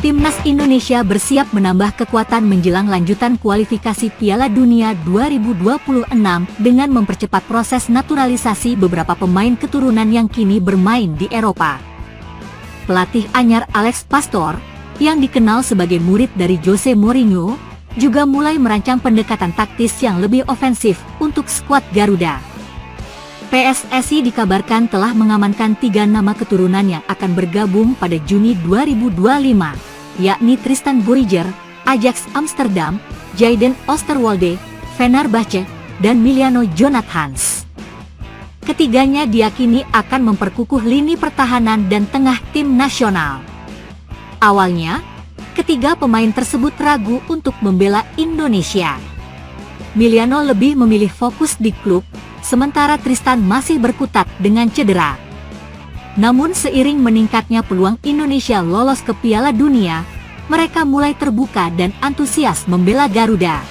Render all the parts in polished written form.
Timnas Indonesia bersiap menambah kekuatan menjelang lanjutan kualifikasi Piala Dunia 2026 dengan mempercepat proses naturalisasi beberapa pemain keturunan yang kini bermain di Eropa. Pelatih anyar Alex Pastor, yang dikenal sebagai murid dari Jose Mourinho, juga mulai merancang pendekatan taktis yang lebih ofensif untuk skuad Garuda. PSSI dikabarkan telah mengamankan 3 nama keturunan yang akan bergabung pada Juni 2025, yakni Tristan Buriger, Ajax Amsterdam, Jayden Oosterwolde, Fenerbahce, dan Miliano Jonathans. Ketiganya diyakini akan memperkukuh lini pertahanan dan tengah tim nasional. Awalnya, ketiga pemain tersebut ragu untuk membela Indonesia. Miliano lebih memilih fokus di klub, sementara Tristan masih berkutat dengan cedera. Namun seiring meningkatnya peluang Indonesia lolos ke Piala Dunia, mereka mulai terbuka dan antusias membela Garuda.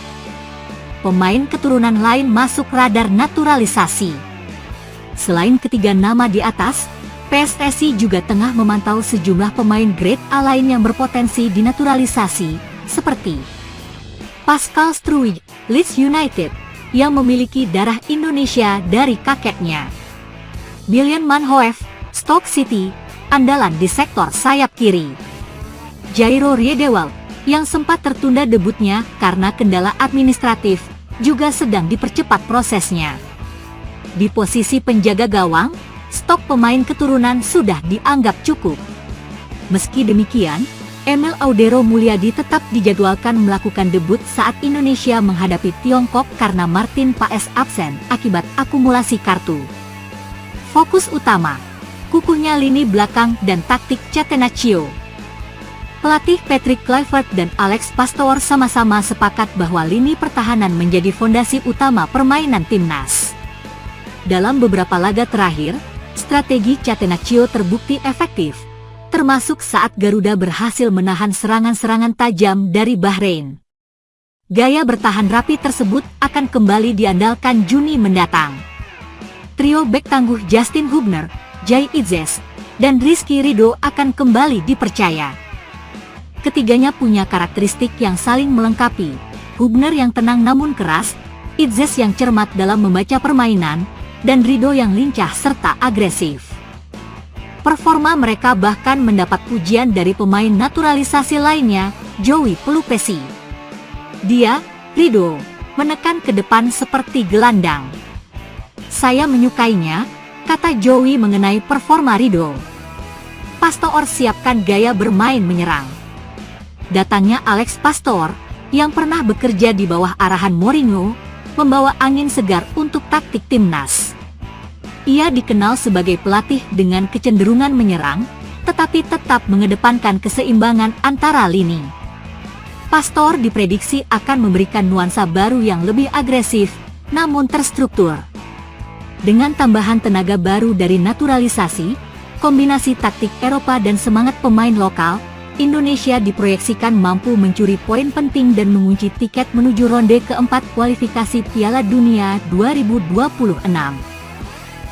Pemain keturunan lain masuk radar naturalisasi. Selain ketiga nama di atas, PSSI juga tengah memantau sejumlah pemain grade A lain yang berpotensi dinaturalisasi, seperti Pascal Struijk, Leeds United, yang memiliki darah Indonesia dari kakeknya. Billion Manhoef, Stoke City, andalan di sektor sayap kiri. Jairo Riedewald, yang sempat tertunda debutnya karena kendala administratif, juga sedang dipercepat prosesnya. Di posisi penjaga gawang, stok pemain keturunan sudah dianggap cukup. Meski demikian, Emil Audero Mulyadi tetap dijadwalkan melakukan debut saat Indonesia menghadapi Tiongkok karena Martin Paes absen akibat akumulasi kartu. Fokus utama, kukuhnya lini belakang dan taktik Catenaccio. Pelatih Patrick Kluivert dan Alex Pastoor sama-sama sepakat bahwa lini pertahanan menjadi fondasi utama permainan timnas. Dalam beberapa laga terakhir, strategi Catenaccio terbukti efektif, termasuk saat Garuda berhasil menahan serangan-serangan tajam dari Bahrain. Gaya bertahan rapi tersebut akan kembali diandalkan Juni mendatang. Trio bek tangguh Justin Hubner, Jay Itzes, dan Rizky Ridho akan kembali dipercaya. Ketiganya punya karakteristik yang saling melengkapi, Hubner yang tenang namun keras, Itzes yang cermat dalam membaca permainan, dan Ridho yang lincah serta agresif. Performa mereka bahkan mendapat pujian dari pemain naturalisasi lainnya, Joey Pelupesi. Dia, Ridho, menekan ke depan seperti gelandang. Saya menyukainya, kata Joey mengenai performa Ridho. Pastoor siapkan gaya bermain menyerang. Datangnya Alex Pastoor, yang pernah bekerja di bawah arahan Mourinho, membawa angin segar untuk taktik timnas. Ia dikenal sebagai pelatih dengan kecenderungan menyerang, tetapi tetap mengedepankan keseimbangan antara lini. Pastoor diprediksi akan memberikan nuansa baru yang lebih agresif, namun terstruktur. Dengan tambahan tenaga baru dari naturalisasi, kombinasi taktik Eropa dan semangat pemain lokal, Indonesia diproyeksikan mampu mencuri poin penting dan mengunci tiket menuju ronde keempat kualifikasi Piala Dunia 2026.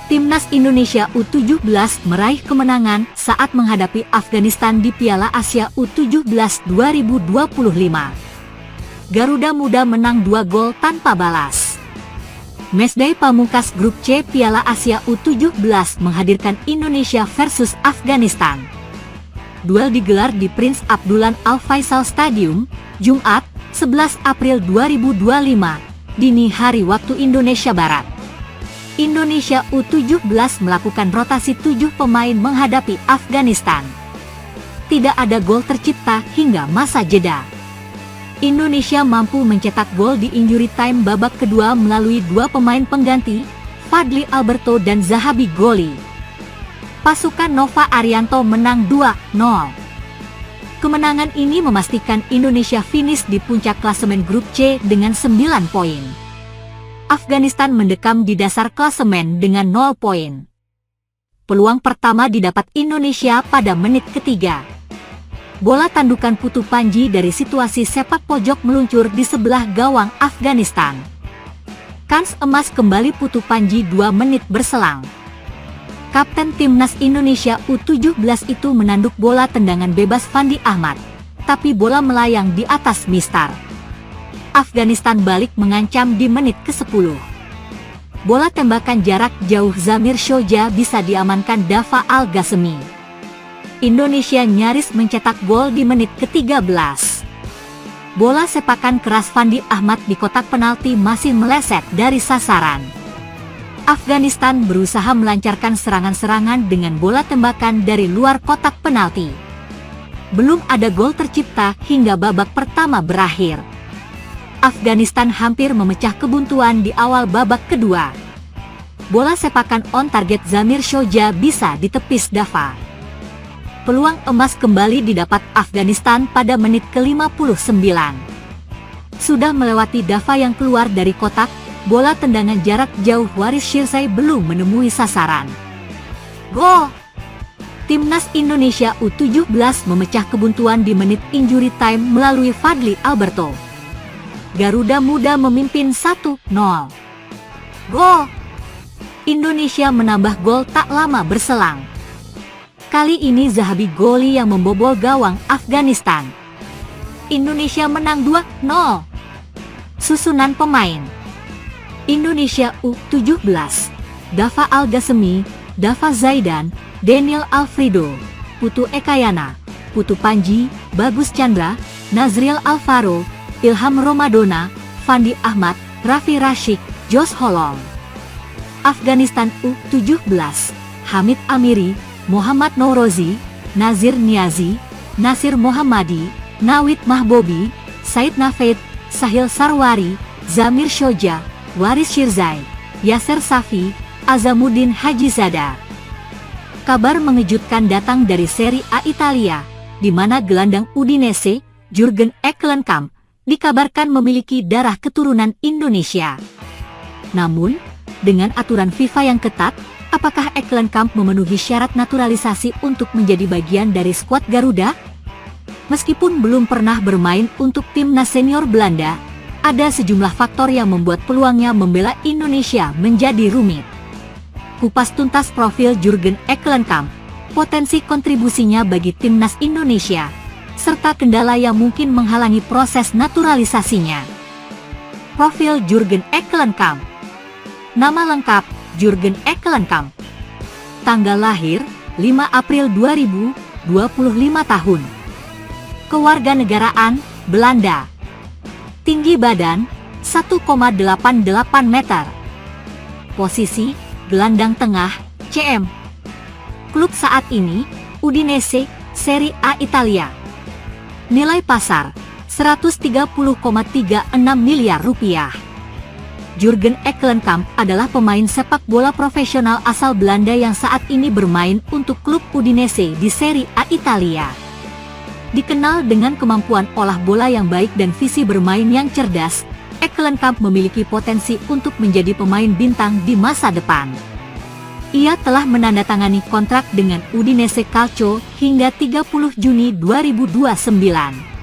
Timnas Indonesia U17 meraih kemenangan saat menghadapi Afghanistan di Piala Asia U17 2025. Garuda Muda menang 2 gol tanpa balas. Matchday pamungkas Grup C Piala Asia U17 menghadirkan Indonesia versus Afghanistan. Duel digelar di Prince Abdullah Al Faisal Stadium, Jumat, 11 April 2025, dini hari waktu Indonesia Barat. Indonesia U17 melakukan rotasi 7 pemain menghadapi Afghanistan. Tidak ada gol tercipta hingga masa jeda. Indonesia mampu mencetak gol di injury time babak kedua melalui 2 pemain pengganti, Fadli Alberto dan Zahabi Goli. Pasukan Nova Arianto menang 2-0. Kemenangan ini memastikan Indonesia finish di puncak klasemen Grup C dengan 9 poin. Afghanistan mendekam di dasar klasemen dengan 0 poin. Peluang pertama didapat Indonesia pada menit ketiga. Bola tandukan Putu Panji dari situasi sepak pojok meluncur di sebelah gawang Afghanistan. Kans emas kembali Putu Panji 2 menit berselang. Kapten Timnas Indonesia U17 itu menanduk bola tendangan bebas Fandi Ahmad. tapi bola melayang di atas mistar. Afghanistan balik mengancam di menit ke-10. Bola tembakan jarak jauh Zamir Shoja bisa diamankan Dafa Al-Ghasemi. Indonesia nyaris mencetak gol di menit ke-13. Bola sepakan keras Fandi Ahmad di kotak penalti masih meleset dari sasaran. Afghanistan berusaha melancarkan serangan-serangan dengan bola tembakan dari luar kotak penalti. Belum ada gol tercipta hingga babak pertama berakhir. Afghanistan hampir memecah kebuntuan di awal babak kedua. Bola sepakan on target Zamir Shoja bisa ditepis Dafa. Peluang emas kembali didapat Afghanistan pada menit ke-59. Sudah melewati Dafa yang keluar dari kotak, bola tendangan jarak jauh Waris Shirzai belum menemui sasaran. Gol! Timnas Indonesia U17 memecah kebuntuan di menit injury time melalui Fadli Alberto. Garuda Muda memimpin 1-0. Gol! Indonesia menambah gol tak lama berselang. Kali ini Zahabi Goli yang membobol gawang Afghanistan. Indonesia menang 2-0. Susunan pemain: Indonesia U17, Dafa Al-Ghasemi, Dafa Zaidan, Daniel Alfredo, Putu Ekayana, Putu Panji, Bagus Chandra, Nazriel Alvaro, Ilham Romadona, Fandi Ahmad, Raffi Rashid, Jos Holong. Afghanistan U17, Hamid Amiri, Muhammad Nourozi, Nazir Niazi, Nasir Mohammadi, Nawid Mahbobi, Said Nafed, Sahil Sarwari, Zamir Shoja, Waris Shirzai, Yasser Safi, Azamuddin Hajizada. Kabar mengejutkan datang dari Serie A Italia, di mana gelandang Udinese, Jurgen Eklenkamp, dikabarkan memiliki darah keturunan Indonesia. Namun, dengan aturan FIFA yang ketat, apakah Eklenkamp memenuhi syarat naturalisasi untuk menjadi bagian dari skuad Garuda? Meskipun belum pernah bermain untuk timnas senior Belanda, ada sejumlah faktor yang membuat peluangnya membela Indonesia menjadi rumit. Kupas tuntas profil Jurgen Eklenkamp, potensi kontribusinya bagi timnas Indonesia, serta kendala yang mungkin menghalangi proses naturalisasinya. Profil Jurgen Eklenkamp. Nama lengkap: Jurgen Eklenkamp. Tanggal lahir: 5 April 2000, 25 tahun. Kewarganegaraan: Belanda. Tinggi badan: 1,88 meter. Posisi: gelandang tengah, CM. Klub saat ini: Udinese, Serie A Italia. Nilai pasar: 130,36 miliar rupiah. Jurgen Eklenkamp adalah pemain sepak bola profesional asal Belanda yang saat ini bermain untuk klub Udinese di Serie A Italia. Dikenal dengan kemampuan olah bola yang baik dan visi bermain yang cerdas, Eklenkamp memiliki potensi untuk menjadi pemain bintang di masa depan. Ia telah menandatangani kontrak dengan Udinese Calcio hingga 30 Juni 2029.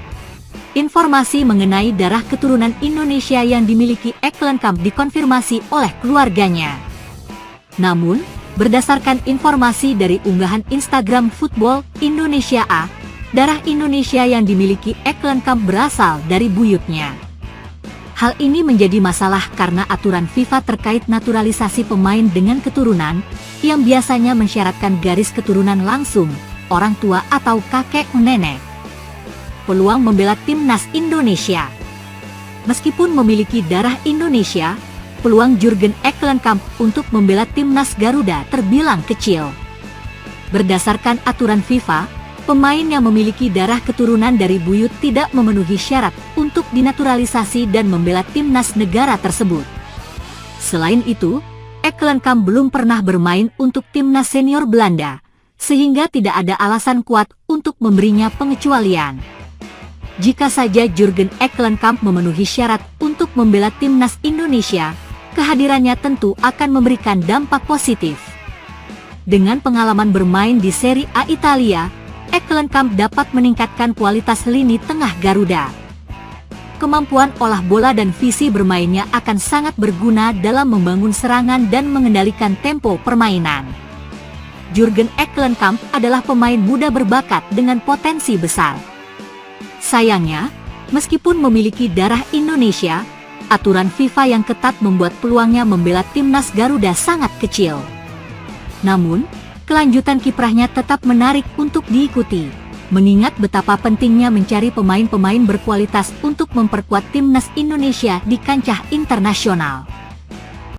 Informasi mengenai darah keturunan Indonesia yang dimiliki Eklenkamp dikonfirmasi oleh keluarganya. Namun, berdasarkan informasi dari unggahan Instagram Football Indonesia A, darah Indonesia yang dimiliki Eklenkamp berasal dari buyutnya. Hal ini menjadi masalah karena aturan FIFA terkait naturalisasi pemain dengan keturunan, yang biasanya mensyaratkan garis keturunan langsung, orang tua atau kakek nenek. Peluang membela timnas Indonesia. Meskipun memiliki darah Indonesia, peluang Jurgen Eklenkamp untuk membela timnas Garuda terbilang kecil. Berdasarkan aturan FIFA, pemain yang memiliki darah keturunan dari buyut tidak memenuhi syarat untuk dinaturalisasi dan membela timnas negara tersebut. Selain itu, Eklenkamp belum pernah bermain untuk timnas senior Belanda, sehingga tidak ada alasan kuat untuk memberinya pengecualian. Jika saja Jurgen Eklenkamp memenuhi syarat untuk membela timnas Indonesia, kehadirannya tentu akan memberikan dampak positif. Dengan pengalaman bermain di Serie A Italia, Eklenkamp dapat meningkatkan kualitas lini tengah Garuda. Kemampuan olah bola dan visi bermainnya akan sangat berguna dalam membangun serangan dan mengendalikan tempo permainan. Jurgen Eklenkamp adalah pemain muda berbakat dengan potensi besar. Sayangnya, meskipun memiliki darah Indonesia, aturan FIFA yang ketat membuat peluangnya membela timnas Garuda sangat kecil. Namun, kelanjutan kiprahnya tetap menarik untuk diikuti, mengingat betapa pentingnya mencari pemain-pemain berkualitas untuk memperkuat timnas Indonesia di kancah internasional.